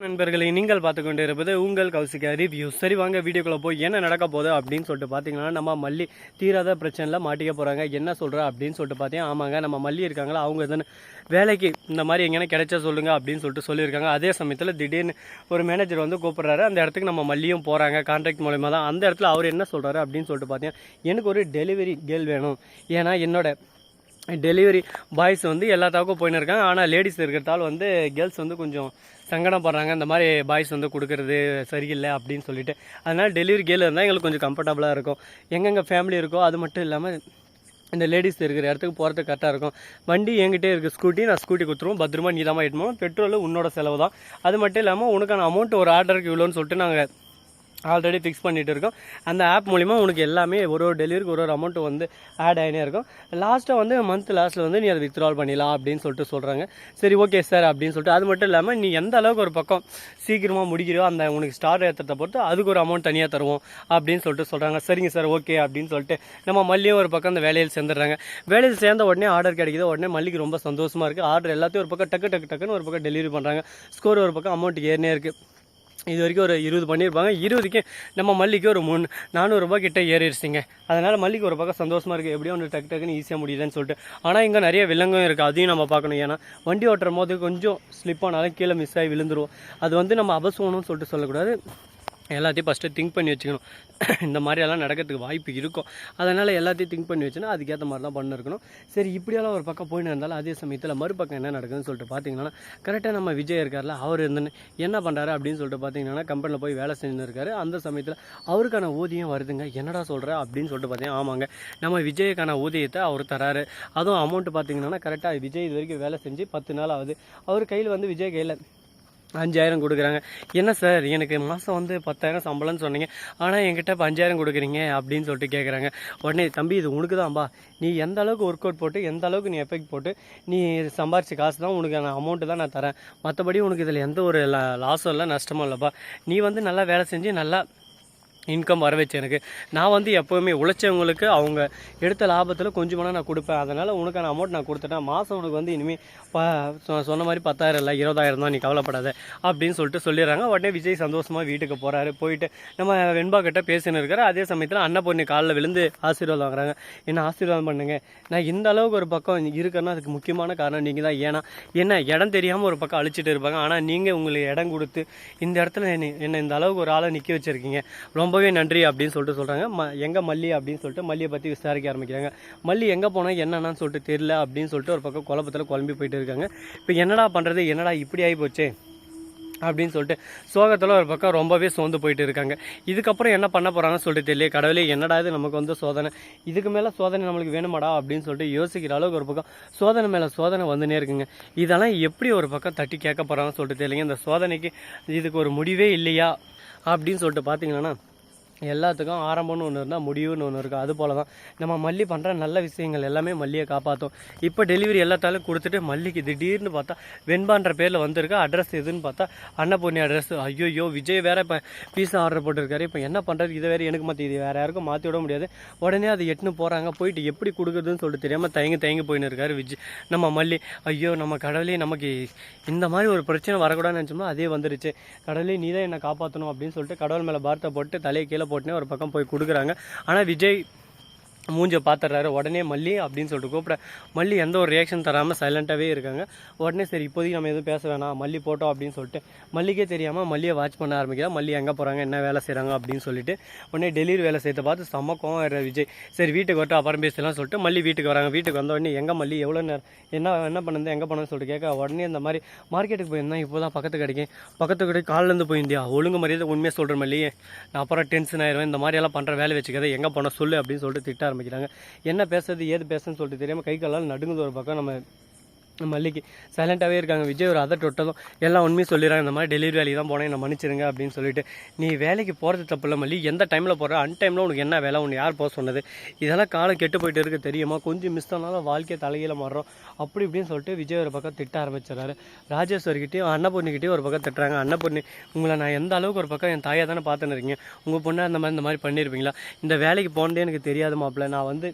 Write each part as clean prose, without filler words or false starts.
நண்பர்களை நீங்கள் பார்த்து கொண்டு இருப்பது உங்கள் கௌசிகா ரிவ்யூ. சரி வாங்க வீடியோக்குள்ளே போய் என்ன நடக்க போகுது அப்படின்னு சொல்லிட்டு பார்த்தீங்கன்னா, நம்ம மல்லி தீராத பிரச்சனையில் மாட்டிக்க போகிறாங்க. என்ன சொல்கிறா அப்படின்னு சொல்லிட்டு பார்த்தீங்கன்னா, ஆமாங்க நம்ம மல்லி இருக்காங்களா, அவங்க எதுன்னு வேலைக்கு இந்த மாதிரி எங்கேனா கிடைச்சா சொல்லுங்கள் அப்படின்னு சொல்லிட்டு சொல்லியிருக்காங்க. அதே சமயத்தில் திடீர்னு ஒரு மேனேஜர் வந்து கூப்பிட்றாரு. அந்த இடத்துக்கு நம்ம மல்லியும் போகிறாங்க கான்ட்ராக்ட் மூலமாக தான். அந்த இடத்துல அவர் என்ன சொல்கிறாரு அப்படின்னு சொல்லிட்டு பார்த்தீங்கன்னா, எனக்கு ஒரு டெலிவரி கேர்ள் வேணும். ஏன்னா என்னோட டெலிவரி பாய்ஸ் வந்து எல்லாத்தாவுக்கும் போயின்னு இருக்காங்க. ஆனால் லேடிஸ் இருக்கிறதால வந்து கேர்ள்ஸ் வந்து கொஞ்சம் சங்கடப்படுறாங்க. இந்த மாதிரி பாய்ஸ் வந்து கொடுக்குறது சரியில்லை அப்படின்னு சொல்லிட்டு. அதனால் டெலிவரி கேர்ள் இருந்தால் எங்களுக்கு கொஞ்சம் கம்ஃபர்டபுளாக இருக்கும். எங்கெங்கே ஃபேமிலி இருக்கோ அது மட்டும் இல்லாமல் இந்த லேடிஸ் இருக்கிற இடத்துக்கு போகிறதுக்கு கரெக்டாக இருக்கும். வண்டி என்கிட்டே இருக்குது ஸ்கூட்டி, நான் ஸ்கூட்டி கொடுத்துருவோம். பத்திரமா நீ தான் எட்டுமோ. பெட்ரோல் உன்னோட செலவு தான். அது மட்டும் இல்லாமல் உனக்கான அமௌண்ட் ஒரு ஆர்டருக்கு இவ்வளோன்னு சொல்லிட்டு நாங்கள் ஆல்ரெடி ஃபிக்ஸ் பண்ணிகிட்டு இருக்கோம். அந்த ஆப் மூலிமா உனக்கு எல்லாமே ஒரு டெலிவரிக்கு ஒரு அமௌண்ட்டு வந்து ஆட் ஆகினே இருக்கும். லாஸ்ட்டாக வந்து மந்த் லாஸ்ட்டில் வந்து நீ அதை வித்ட்ரால் பண்ணிடலாம் அப்படின்னு சொல்லிட்டு சொல்கிறாங்க. சரி ஓகே சார் அப்படின்னு சொல்லிட்டு, அது மட்டும் இல்லாமல் நீ எந்த அளவுக்கு ஒரு பக்கம் சீக்கிரமாக முடிக்கிறோ அந்த உனக்கு ஸ்டார் ஏற்றத்தை பொறுத்து அதுக்கு ஒரு அமௌண்ட் தனியாக தருவோம் அப்படின்னு சொல்லிட்டு சொல்கிறாங்க. சரிங்க சார் ஓகே அப்படின்னு சொல்லிட்டு நம்ம மல்லியும் ஒரு பக்கம் அந்த வேலையில் சேர்ந்துடுறாங்க. வேலையில் சேர்ந்த உடனே ஆர்டர் கிடைக்குது. உடனே மல்லிக்கு ரொம்ப சந்தோஷமாக இருக்குது. ஆர்டர் எல்லாத்தையும் ஒரு பக்கம் டக்குன்னு ஒரு பக்கம் டெலிவரி பண்ணுறாங்க. ஸ்கோர் ஒரு பக்கம் அமௌண்ட் ஏறினே இருக்குது. இது வரைக்கும் ஒரு 20 பண்ணியிருப்பாங்க. 20க்கு நம்ம மல்லிக்கு ஒரு 400 ரூபாய் கிட்ட ஏறிடுச்சிங்க. அதனால் மல்லிக்கு ஒரு பக்கம் சந்தோஷமாக இருக்குது. எப்படியோ ஒன்று டக்குன்னு ஈஸியாக முடியுதுன்னு சொல்லிட்டு. ஆனால் இங்கே நிறைய விலங்கும் இருக்குது. அதையும் நம்ம பார்க்கணும். ஏன்னா வண்டி ஓட்டுற போது கொஞ்சம் ஸ்லிப் ஆனாலும் கீழே மிஸ் ஆகி விழுந்துருவோம். அது வந்து நம்ம அபசோகணும்னு சொல்லிட்டு சொல்லக்கூடாது. எல்லாத்தையும் ஃபஸ்ட்டு திங்க் பண்ணி வச்சுக்கணும். இந்த மாதிரியெல்லாம் நடக்கிறதுக்கு வாய்ப்பு இருக்கும். அதனால் எல்லாத்தையும் திங்க் பண்ணி வச்சுன்னா அதுக்கேற்ற மாதிரி தான் பண்ணிருக்கணும். சரி இப்படியெல்லாம் ஒரு பக்கம் போயின்னு இருந்தாலும் அதே சமயத்தில் மறுபக்கம் என்ன நடக்குதுன்னு சொல்லிட்டு பார்த்தீங்கன்னா, கரெக்டாக நம்ம விஜய் இருக்கார்ல, அவர் இருந்துன்னு என்ன பண்ணுறாரு அப்படின்னு சொல்லிட்டு பார்த்தீங்கன்னா, கம்பெனியில் போய் வேலை செஞ்சுன்னு இருக்காரு. அந்த சமயத்தில் அவருக்கான ஊதியம் வருதுங்க. என்னடா சொல்கிற அப்படின்னு சொல்லிட்டு பார்த்தீங்கன்னா, ஆமாங்க நம்ம விஜய்க்கான ஊதியத்தை அவர் தராரு. அதுவும் அமௌண்ட்டு பார்த்தீங்கன்னா கரெக்டாக விஜய் இது வரைக்கும் வேலை செஞ்சு 10 நாள் ஆகுது. அவர் கையில் வந்து விஜய் கையில் 5000 கொடுக்குறாங்க. என்ன சார் எனக்கு மாதம் வந்து 10,000 சம்பளம்னு சொன்னீங்க, ஆனால் என்கிட்ட இப்போ 5000 கொடுக்குறீங்க அப்படின்னு சொல்லிட்டு கேட்குறாங்க. உடனே தம்பி இது உனக்கு தான்பா, நீ எந்த அளவுக்கு ஒர்க் அவுட் போட்டு எந்த அளவுக்கு நீ எஃபெக்ட் போட்டு நீ சம்பாரிச்சு காசு தான் உனக்கு நான் அமௌண்ட்டு தான் நான் தரேன். மற்றபடி உனக்கு இதில் எந்த ஒரு லாஸும் இல்லை நஷ்டமும் இல்லைப்பா. நீ வந்து நல்லா வேலை செஞ்சு நல்லா இன்கம் வர வச்சு எனக்கு நான் வந்து எப்போவுமே உழைச்சவங்களுக்கு அவங்க எடுத்த லாபத்தில் கொஞ்சமாக நான் கொடுப்பேன். அதனால் உனக்கான அமௌண்ட் நான் கொடுத்துட்டேன். மாதம் உனக்கு வந்து இனிமேல் சொன்ன மாதிரி 10,000 இல்லை 20,000 தான், நீ கவலைப்படாத அப்படின்னு சொல்லிட்டு சொல்லிடுறாங்க. உடனே விஜய் சந்தோஷமாக வீட்டுக்கு போகிறாரு. போயிட்டு நம்ம வெண்பா கிட்ட பேசின்னு இருக்காரு. அதே சமயத்தில் அன்னபூர்ணி காலில் விழுந்து ஆசீர்வாதம் வாங்குறாங்க. என்ன ஆசீர்வாதம் பண்ணுங்க, நான் இந்த அளவுக்கு ஒரு பக்கம் இருக்கிறேன்னா அதுக்கு முக்கியமான காரணம் நீங்கள் தான். ஏன்னா என்ன இடம் தெரியாமல் ஒரு பக்கம் அழிச்சிட்டு இருப்பாங்க. ஆனால் நீங்கள் உங்களுக்கு இடம் கொடுத்து இந்த இடத்துல என்ன இந்த அளவுக்கு ஒரு ஆளை நிற்க வச்சுருக்கீங்க, ரொம்பவே நன்றி அப்படின்னு சொல்லிட்டு சொல்கிறாங்க. எங்கே மல்லி அப்படின்னு சொல்லிட்டு மல்லியை பற்றி விசாரிக்க ஆரம்பிக்கிறாங்க. மல்லி எங்கே போனால் என்னன்னு சொல்லிட்டு தெரியல அப்படின்னு சொல்லிட்டு ஒரு பக்கம் குழப்பத்தில் குழம்பி போயிட்டு இருக்காங்க. இப்போ என்னடா பண்ணுறது, என்னடா இப்படி ஆகி போச்சே அப்படின்னு சொல்லிட்டு சோகத்தில் ஒரு பக்கம் ரொம்பவே சோர்ந்து போயிட்டு இருக்காங்க. இதுக்கப்புறம் என்ன பண்ண போகிறாங்கன்னு சொல்லிட்டு தெரியல. கடவுளே என்னடா இது நமக்கு வந்து சோதனை, இதுக்கு மேலே சோதனை நம்மளுக்கு வேணுமாடா அப்படின்னு சொல்லிட்டு யோசிக்கிற அளவுக்கு ஒரு பக்கம் சோதனை மேலே சோதனை வந்துனே இருக்குங்க. இதெல்லாம் எப்படி ஒரு பக்கம் தட்டி கேட்க போகிறாங்கன்னு சொல்லிட்டு தெரியலைங்க. இந்த சோதனைக்கு இதுக்கு ஒரு முடிவே இல்லையா அப்படின்னு சொல்லிட்டு பார்த்தீங்கன்னா, எல்லாத்துக்கும் ஆரம்பம்னு ஒன்று இருந்தால் முடிவுன்னு ஒன்று இருக்குது. அது போல தான் நம்ம மல்லி பண்ணுற நல்ல விஷயங்கள் எல்லாமே மல்லியை காப்பாற்றும். இப்போ டெலிவரி எல்லாத்தாலும் கொடுத்துட்டு மல்லிக்கு திடீர்னு பார்த்தா வெண்பான்ற பேரில் வந்திருக்கு. அட்ரஸ் எதுன்னு பார்த்தா அன்னபூர்ணி அட்ரஸ். ஐயோ விஜய் வேறு இப்போ பீஸா ஆர்டர் போட்டிருக்காரு. இப்போ என்ன பண்ணுறது, இதை வேறு எனக்கு மாற்றி இது வேறு யாருக்கும் மாற்றி விட முடியாது. உடனே அதை எட்டுன்னு போகிறாங்க. போயிட்டு எப்படி கொடுக்குறதுன்னு சொல்லிட்டு தெரியாமல் தயங்கி போயின்னு இருக்காரு விஜய் நம்ம மல்லி. ஐயோ நம்ம கடவுளே நமக்கு இந்த மாதிரி ஒரு பிரச்சனை வரக்கூடாதுன்னு நினச்சோம்னா அதே வந்துருச்சு. கடவுளே நீ தான் என்னை காப்பாற்றணும் அப்படின்னு சொல்லிட்டு கடவுள் மேலே பாரத்தை போட்டு தலையை கீழே போட்டுனே ஒரு பக்கம் போய் கொடுக்குறாங்க. ஆனால் விஜய் மூஞ்சை பார்த்துட்றாரு. உடனே மல்லி அப்படின்னு சொல்லிட்டு கூப்பிட மல்லி எந்த ஒரு ரியாக்ஷன் தராமல் சைலண்ட்டாகவே இருக்காங்க. உடனே சரி இப்போதைக்கு நம்ம எதுவும் பேச வேணாம், மல்லி போட்டோம் அப்படின்னு சொல்லிட்டு மல்லிக்கே தெரியாமல் மல்லியை வாட்ச் பண்ண ஆரம்பிக்கிறா. மல்லி எங்கே போகிறாங்க, என்ன வேலை செய்கிறாங்க அப்படின்னு சொல்லிட்டு உடனே டெலிவரி வேலை செய்யறத பார்த்து செம்ம கோவம் ஆகிற விஜய். சரி வீட்டுக்கு வரட்டும் அப்புறம் பேசலாம் சொல்லிட்டு மல்லி வீட்டுக்கு வராங்க. வீட்டுக்கு வந்த உடனே எங்கே மல்லி எவ்வளோ நேரம் என்ன பண்ணுது எங்கே பண்ணுன்னு சொல்லிட்டு கேட்க, உடனே இந்த மாதிரி மார்க்கெட்டுக்கு போயிருந்தேன், இப்போ தான் பக்கத்து கடைக்கு காலிலேருந்து போயிருந்தியா, ஒழுங்கு மரியாதை உண்மையாக சொல்கிற மல்லி, நான் அப்புறம் டென்ஷன் ஆயிடுவேன், இந்த மாதிரியெல்லாம் பண்ணுற வேலை வச்சுக்காத, எங்கே போனால் சொல்லு அப்படின்னு சொல்லிட்டு திட்ட ஆரம்பிக்கிறாங்க. என்ன பேசுறது ஏது பேசுன்னு சொல்லிட்டு தெரியாமல் கை காலால் நடுங்குது ஒரு பக்கம் நம்ம மல்லிக்கு. சைலண்ட்டாகவே இருக்காங்க. விஜய் ஒரு அதை தொட்டதும் எல்லாம் உண்மையும் சொல்லிடுறாங்க. இந்த மாதிரி டெலிவரி வேலைக்கு தான் போனேன், என்ன மன்னிச்சிருங்க அப்படின்னு சொல்லிட்டு. நீ வேலைக்கு போகிறது தப்பு இல்லை மல்லி, எந்த டைமில் போகிற அன்டைமில் உனக்கு என்ன வேலை, உன்னை யார் போக சொன்னது, இதெல்லாம் காலம் கெட்டு போயிட்டு இருக்கு தெரியுமா, கொஞ்சம் மிஸ் ஆனாலும் வாழ்க்கையை தலைகீழ மாறுறோம் அப்படி இப்படின்னு சொல்லிட்டு விஜய் ஒரு பக்கம் திட்ட ஆரம்பிச்சிடறாரு. ராஜேஸ்வரிக்கிட்டையும் அன்னபூர்ணிக்கிட்டையும் ஒரு பக்கம் திட்டுறாங்க. அன்னபூர்ணி உங்களை நான் எந்த அளவுக்கு ஒரு பக்கம் என் தாயாக தானே பார்த்துன்னு இருக்கீங்க, உங்கள் பொண்ணை இந்த மாதிரி பண்ணியிருப்பீங்களா, இந்த வேலைக்கு போனதே எனக்கு தெரியாது மாப்பிள்ள, நான் வந்து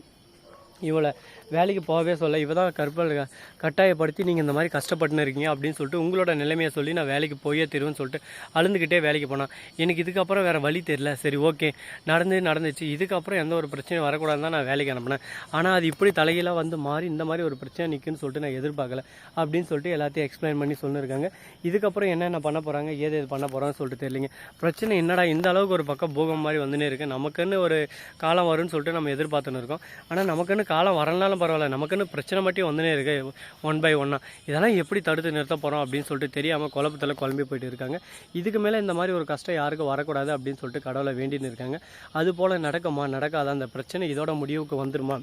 இவளை வேலைக்கு போகவே சொல்ல இவ தான் கட்டாயப்படுத்தி நீங்கள் இந்த மாதிரி கஷ்டப்பட்டுன்னு இருக்கீங்க அப்படின்னு சொல்லிட்டு உங்களோட நிலைமையை சொல்லி நான் வேலைக்கு போயே தருவேன்னு சொல்லிட்டு அழுந்துக்கிட்டே வேலைக்கு போனான். எனக்கு இதுக்கப்புறம் வேறு வழி தெரியல. சரி ஓகே நடந்துச்சு, இதுக்கப்புறம் எந்த ஒரு பிரச்சனையும் வரக்கூடாதுன்னு தான் நான் வேலைக்கு அனுப்பினேன். ஆனால் அது இப்படி தலைகீழாக வந்து மாறி இந்த மாதிரி ஒரு பிரச்சனை நிற்குன்னு சொல்லிட்டு நான் எதிர்பார்க்கல அப்படின்னு சொல்லிட்டு எல்லாத்தையும் எக்ஸ்பிளைன் பண்ணி சொல்லியிருக்காங்க. இதுக்கப்புறம் என்னென்ன பண்ண போகிறாங்க, ஏது பண்ண போகிறாங்கன்னு சொல்லிட்டு தெரியலிங்க. பிரச்சனை என்னடா இந்த அளவுக்கு ஒரு பக்கம் பூகம் மாதிரி வந்துனே இருக்குது, நமக்குன்னு ஒரு காலம் வரும்னு சொல்லிட்டு நம்ம எதிர்பார்த்துன்னு இருக்கோம். ஆனால் நமக்குன்னு காலம் வரனாலும் பரவாயில்ல, நமக்குன்னு பிரச்சனை மட்டும் வந்துனே இருக்கு ஒன் பை ஒன்னாக. இதெல்லாம் எப்படி தடுத்து நிறுத்த போகிறோம் அப்படின்னு சொல்லிட்டு தெரியாமல் குழப்பத்தில் குழம்பி போயிட்டு இருக்காங்க. இதுக்கு மேலே இந்த மாதிரி ஒரு கஷ்டம் யாருக்கும் வரக்கூடாது அப்படின்னு சொல்லிட்டு கடவுளை வேண்டின்னு இருக்காங்க. அது போல் நடக்குமா நடக்காதா, அந்த பிரச்சனை இதோட முடிவுக்கு வந்துருமா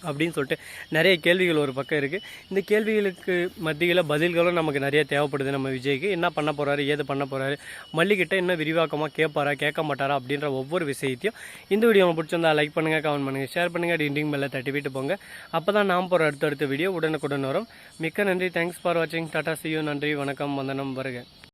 அப்படின்னு சொல்லிட்டு நிறைய கேள்விகள் ஒரு பக்கம் இருக்குது. இந்த கேள்விகளுக்கு மத்தியில் பதில்களும் நமக்கு நிறைய தேவைப்படுது. நம்ம விஜய்க்கு என்ன பண்ண போகிறாரு, ஏது பண்ண போகிறாரு, மல்லிகிட்ட இன்னும் விரிவாக்கமாக கேட்பாரா கேட்க மாட்டாரா அப்படின்ற ஒவ்வொரு விஷயத்தையும் இந்த வீடியோ உங்களுக்கு பிடிச்சிருந்தா லைக் பண்ணுங்கள், கமெண்ட் பண்ணுங்கள், ஷேர் பண்ணுங்கள், டிண்டிங் பெல்லை தட்டி விட்டு போங்க. அப்போ தான் நாம் போகிற அடுத்தடுத்த வீடியோ உடனுக்குடன் வரும். மிக்க நன்றி. தேங்க்ஸ் ஃபார் வாட்சிங். Tata, see you. நன்றி, வணக்கம், வந்தனம், வருக.